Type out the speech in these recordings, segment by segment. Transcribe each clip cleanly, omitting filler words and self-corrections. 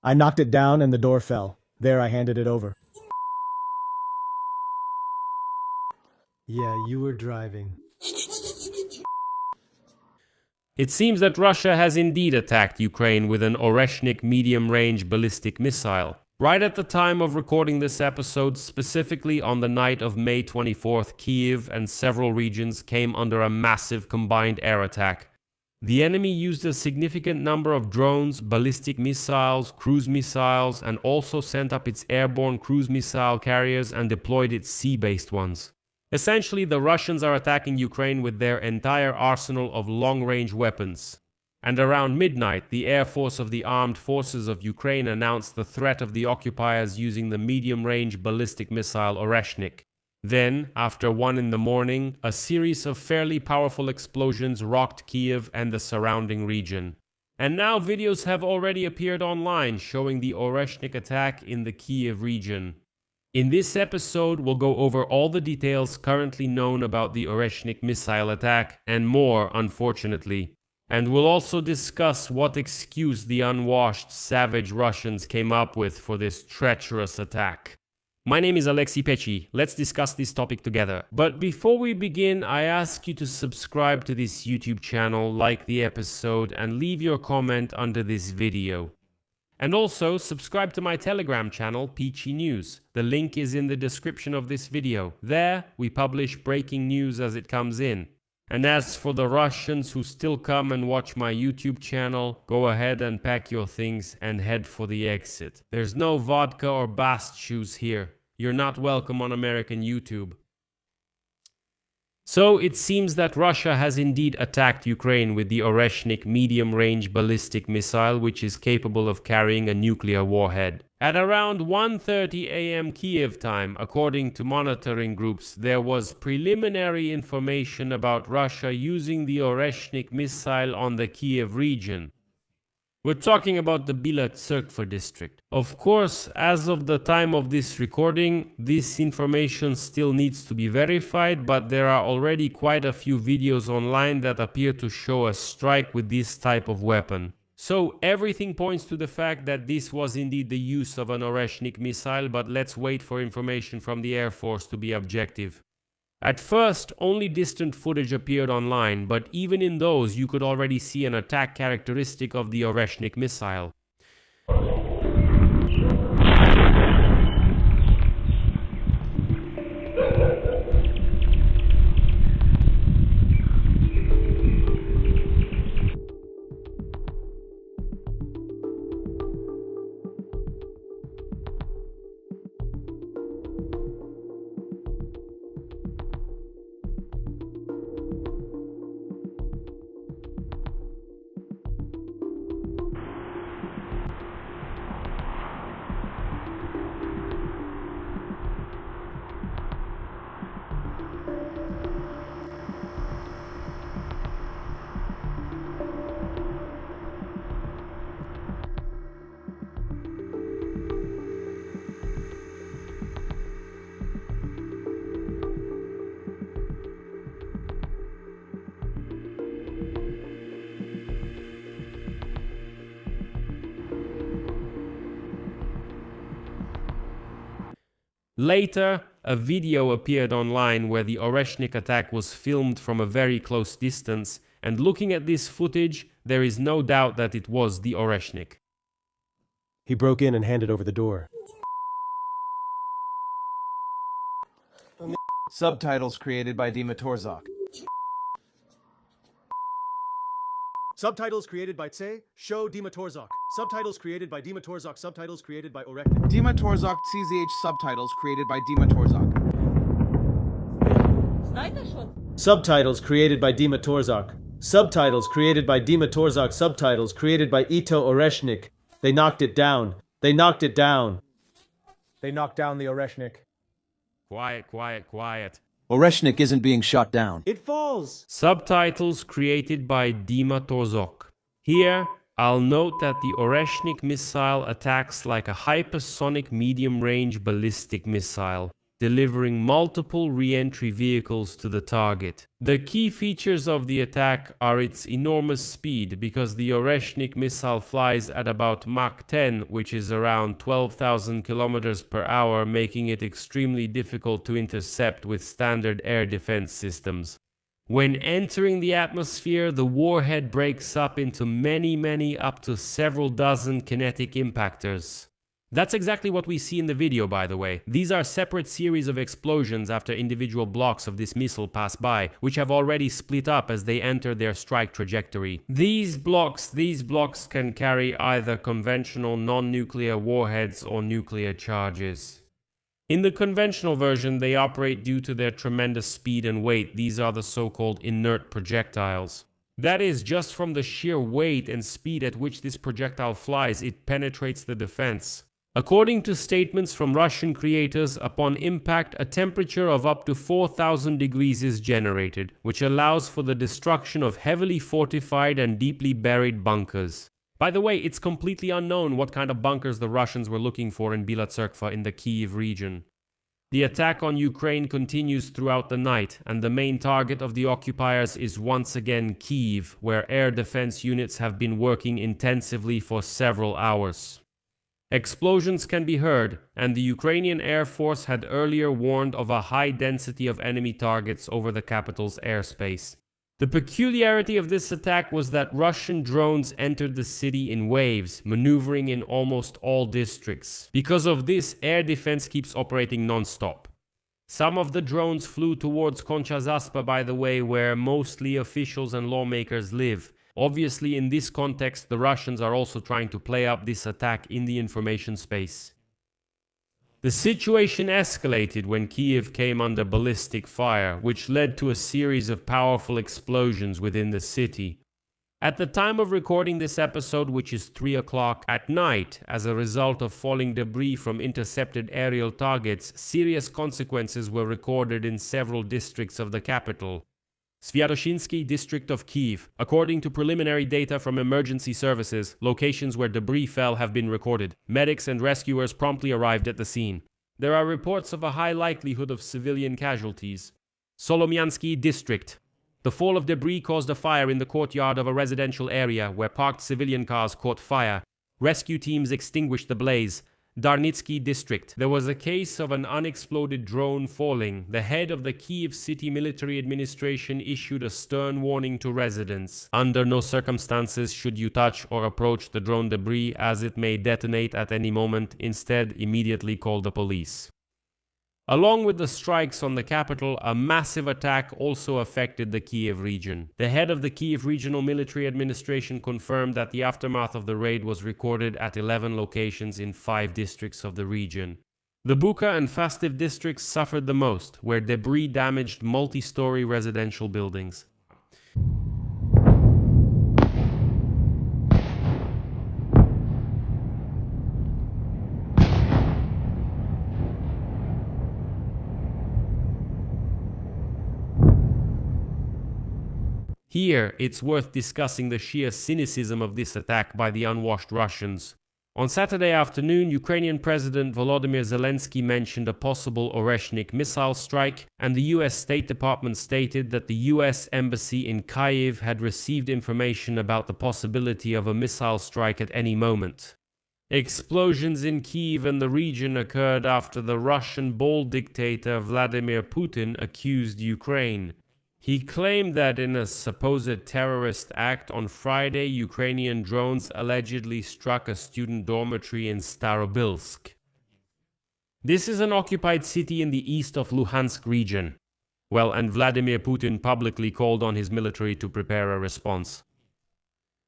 I knocked it down and the door fell. There, I handed it over. Yeah, you were driving. It seems that Russia has indeed attacked Ukraine with an Oreshnik medium-range ballistic missile. Right at the time of recording this episode, specifically on the night of May 24th, Kyiv and several regions came under a massive combined air attack. The enemy used a significant number of drones, ballistic missiles, cruise missiles, and also sent up its airborne cruise missile carriers and deployed its sea-based ones. Essentially, the Russians are attacking Ukraine with their entire arsenal of long-range weapons. And around midnight, the Air Force of the Armed Forces of Ukraine announced the threat of the occupiers using the medium-range ballistic missile Oreshnik. Then, after 1 in the morning, a series of fairly powerful explosions rocked Kyiv and the surrounding region. And now videos have already appeared online showing the Oreshnik attack in the Kyiv region. In this episode, we'll go over all the details currently known about the Oreshnik missile attack, and more, unfortunately. And we'll also discuss what excuse the unwashed, savage Russians came up with for this treacherous attack. My name is Alexei Pechi. Let's discuss this topic together. But before we begin, I ask you to subscribe to this YouTube channel, like the episode, and leave your comment under this video. And also, subscribe to my Telegram channel, Peachy News. The link is in the description of this video. There, we publish breaking news as it comes in. And as for the Russians who still come and watch my YouTube channel, go ahead and pack your things and head for the exit. There's no vodka or bast shoes here. You're not welcome on American YouTube. So it seems that Russia has indeed attacked Ukraine with the Oreshnik medium-range ballistic missile, which is capable of carrying a nuclear warhead. At around 1:30 a.m. Kyiv time, according to monitoring groups, there was preliminary information about Russia using the Oreshnik missile on the Kyiv region. We're talking about the Bila Tserkva district. Of course, as of the time of this recording, this information still needs to be verified, but there are already quite a few videos online that appear to show a strike with this type of weapon. So everything points to the fact that this was indeed the use of an Oreshnik missile, but let's wait for information from the Air Force to be objective. At first, only distant footage appeared online, but even in those you could already see an attack characteristic of the Oreshnik missile. Later, a video appeared online where the Oreshnik attack was filmed from a very close distance, and looking at this footage, there is no doubt that it was the Oreshnik. He broke in and handed over the door. Subtitles created by Dima Torzak. Subtitles created by Tse, Show Dima Torzak. Subtitles created by Dima Torzak. Subtitles created by Oreshnik. Dima Torzak CZH subtitles created by Dima Torzak. Subtitles created by Dima Torzak. Subtitles created by Dima Torzak. Subtitles created by Ito Oreshnik. They knocked it down. They knocked it down. They knocked down the Oreshnik. Quiet, quiet, quiet. Oreshnik isn't being shot down. It falls. Subtitles created by Dima Torzak. Here, I'll note that the Oreshnik missile attacks like a hypersonic medium-range ballistic missile. delivering multiple re-entry vehicles to the target. The key features of the attack are its enormous speed, because the Oreshnik missile flies at about Mach 10, which is around 12,000 kilometers per hour, making it extremely difficult to intercept with standard air defense systems. When entering the atmosphere, the warhead breaks up into many, up to several dozen kinetic impactors. That's exactly what we see in the video, by the way. These are separate series of explosions after individual blocks of this missile pass by, which have already split up as they enter their strike trajectory. These blocks can carry either conventional non-nuclear warheads or nuclear charges. In the conventional version, they operate due to their tremendous speed and weight. These are the so-called inert projectiles. That is, just from the sheer weight and speed at which this projectile flies, it penetrates the defense. According to statements from Russian creators, upon impact, a temperature of up to 4,000 degrees is generated, which allows for the destruction of heavily fortified and deeply buried bunkers. By the way, it's completely unknown what kind of bunkers the Russians were looking for in Bila Tserkva in the Kyiv region. The attack on Ukraine continues throughout the night, and the main target of the occupiers is once again Kyiv, where air defense units have been working intensively for several hours. Explosions can be heard, and the Ukrainian Air Force had earlier warned of a high density of enemy targets over the capital's airspace. The peculiarity of this attack was that Russian drones entered the city in waves, maneuvering in almost all districts. Because of this, air defense keeps operating non-stop. Some of the drones flew towards Koncha-Zaspa, by the way, where mostly officials and lawmakers live. Obviously, in this context, the Russians are also trying to play up this attack in the information space. The situation escalated when Kyiv came under ballistic fire, which led to a series of powerful explosions within the city. At the time of recording this episode, which is 3 o'clock at night, as a result of falling debris from intercepted aerial targets, serious consequences were recorded in several districts of the capital. Sviatoshinsky district of Kyiv. According to preliminary data from emergency services, locations where debris fell have been recorded. Medics and rescuers promptly arrived at the scene. There are reports of a high likelihood of civilian casualties. Solomyansky district. The fall of debris caused a fire in the courtyard of a residential area where parked civilian cars caught fire. Rescue teams extinguished the blaze. Darnitsky district. There was a case of an unexploded drone falling. The head of the Kyiv City Military Administration issued a stern warning to residents. Under no circumstances should you touch or approach the drone debris, as it may detonate at any moment. Instead, immediately call the police. Along with the strikes on the capital, a massive attack also affected the Kyiv region. The head of the Kyiv Regional Military Administration confirmed that the aftermath of the raid was recorded at 11 locations in 5 districts of the region. The Bucha and Fastiv districts suffered the most, where debris damaged multi-story residential buildings. Here, it's worth discussing the sheer cynicism of this attack by the unwashed Russians. On Saturday afternoon, Ukrainian President Volodymyr Zelensky mentioned a possible Oreshnik missile strike, and the US State Department stated that the US Embassy in Kyiv had received information about the possibility of a missile strike at any moment. Explosions in Kyiv and the region occurred after the Russian bold dictator Vladimir Putin accused Ukraine. He claimed that in a supposed terrorist act on Friday, Ukrainian drones allegedly struck a student dormitory in Starobilsk. This is an occupied city in the east of Luhansk region. Well, and Vladimir Putin publicly called on his military to prepare a response.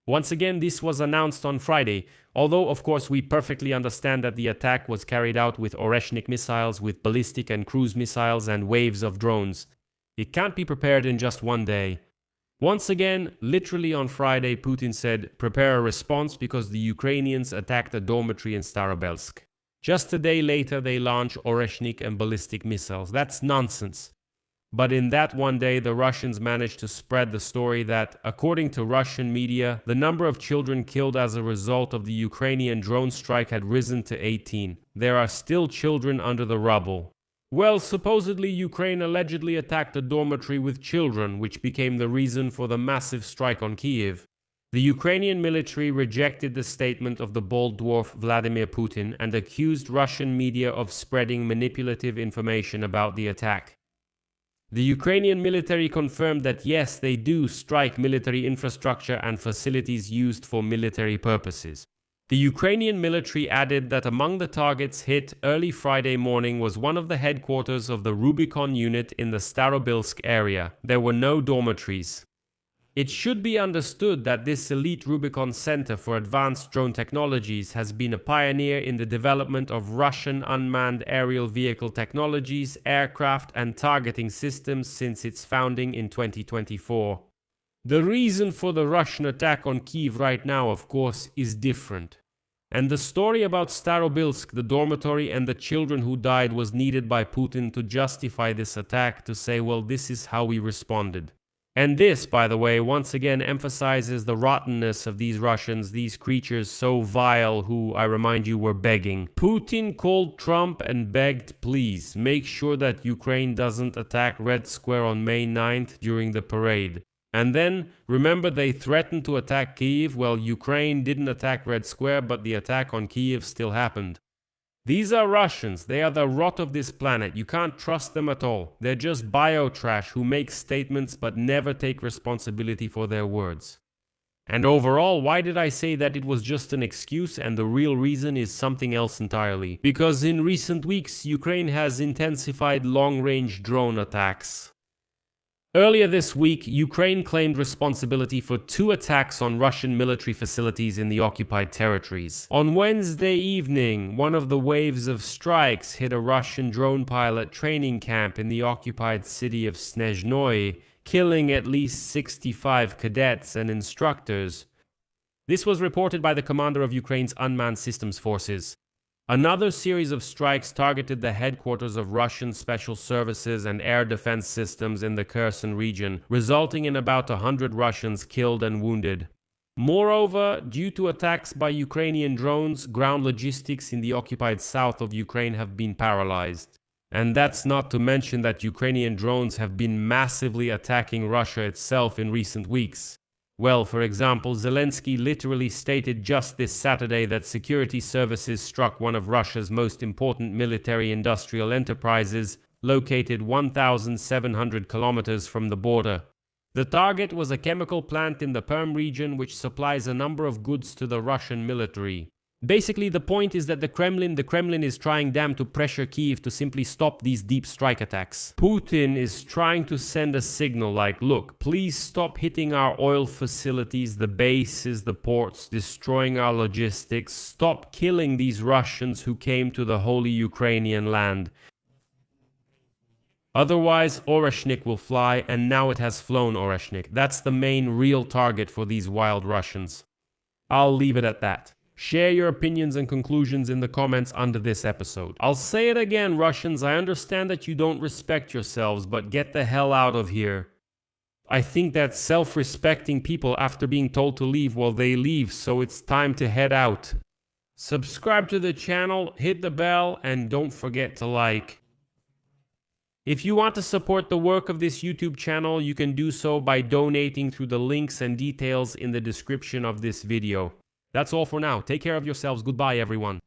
Once again, this was announced on Friday, although of course we perfectly understand that the attack was carried out with Oreshnik missiles, with ballistic and cruise missiles and waves of drones. It can't be prepared in just one day. Once again, literally on Friday, Putin said, prepare a response because the Ukrainians attacked a dormitory in Starobelsk. Just a day later, they launch Oreshnik and ballistic missiles. That's nonsense. But in that one day, the Russians managed to spread the story that, according to Russian media, the number of children killed as a result of the Ukrainian drone strike had risen to 18. There are still children under the rubble. Well, supposedly Ukraine allegedly attacked a dormitory with children, which became the reason for the massive strike on Kyiv. The Ukrainian military rejected the statement of the bald dwarf Vladimir Putin and accused Russian media of spreading manipulative information about the attack. The Ukrainian military confirmed that yes, they do strike military infrastructure and facilities used for military purposes. The Ukrainian military added that among the targets hit early Friday morning was one of the headquarters of the Rubicon unit in the Starobilsk area. There were no dormitories. It should be understood that this elite Rubicon Center for Advanced Drone Technologies has been a pioneer in the development of Russian unmanned aerial vehicle technologies, aircraft, and targeting systems since its founding in 2024. The reason for the Russian attack on Kyiv right now, of course, is different. And the story about Starobilsk, the dormitory, and the children who died was needed by Putin to justify this attack, to say, well, this is how we responded. And this, by the way, once again emphasizes the rottenness of these Russians, these creatures so vile who, I remind you, were begging. Putin called Trump and begged, please, make sure that Ukraine doesn't attack Red Square on May 9th during the parade. And then, remember, they threatened to attack Kyiv. Well, Ukraine didn't attack Red Square, but the attack on Kyiv still happened. These are Russians. They are the rot of this planet. You can't trust them at all. They're just biotrash who make statements but never take responsibility for their words. And overall, why did I say that it was just an excuse and the real reason is something else entirely? Because in recent weeks, Ukraine has intensified long-range drone attacks. Earlier this week, Ukraine claimed responsibility for 2 attacks on Russian military facilities in the occupied territories. On Wednesday evening, one of the waves of strikes hit a Russian drone pilot training camp in the occupied city of Snezhnoye, killing at least 65 cadets and instructors. This was reported by the commander of Ukraine's unmanned systems forces. Another series of strikes targeted the headquarters of Russian special services and air defense systems in the Kherson region, resulting in about 100 Russians killed and wounded. Moreover, due to attacks by Ukrainian drones, ground logistics in the occupied south of Ukraine have been paralyzed. And that's not to mention that Ukrainian drones have been massively attacking Russia itself in recent weeks. Well, for example, Zelensky literally stated just this Saturday that security services struck one of Russia's most important military-industrial enterprises, located 1,700 kilometers from the border. The target was a chemical plant in the Perm region which supplies a number of goods to the Russian military. Basically, the point is that the Kremlin is trying to pressure Kyiv to simply stop these deep strike attacks. Putin is trying to send a signal like, look, please stop hitting our oil facilities, the bases, the ports, destroying our logistics. Stop killing these Russians who came to the holy Ukrainian land. Otherwise, Oreshnik will fly, and now it has flown Oreshnik. That's the main real target for these wild Russians. I'll leave it at that. Share your opinions and conclusions in the comments under this episode. I'll say it again, Russians, I understand that you don't respect yourselves, but get the hell out of here. I think that self-respecting people, after being told to leave, well, they leave, so it's time to head out. Subscribe to the channel, hit the bell, and don't forget to like. If you want to support the work of this YouTube channel, you can do so by donating through the links and details in the description of this video. That's all for now. Take care of yourselves. Goodbye, everyone.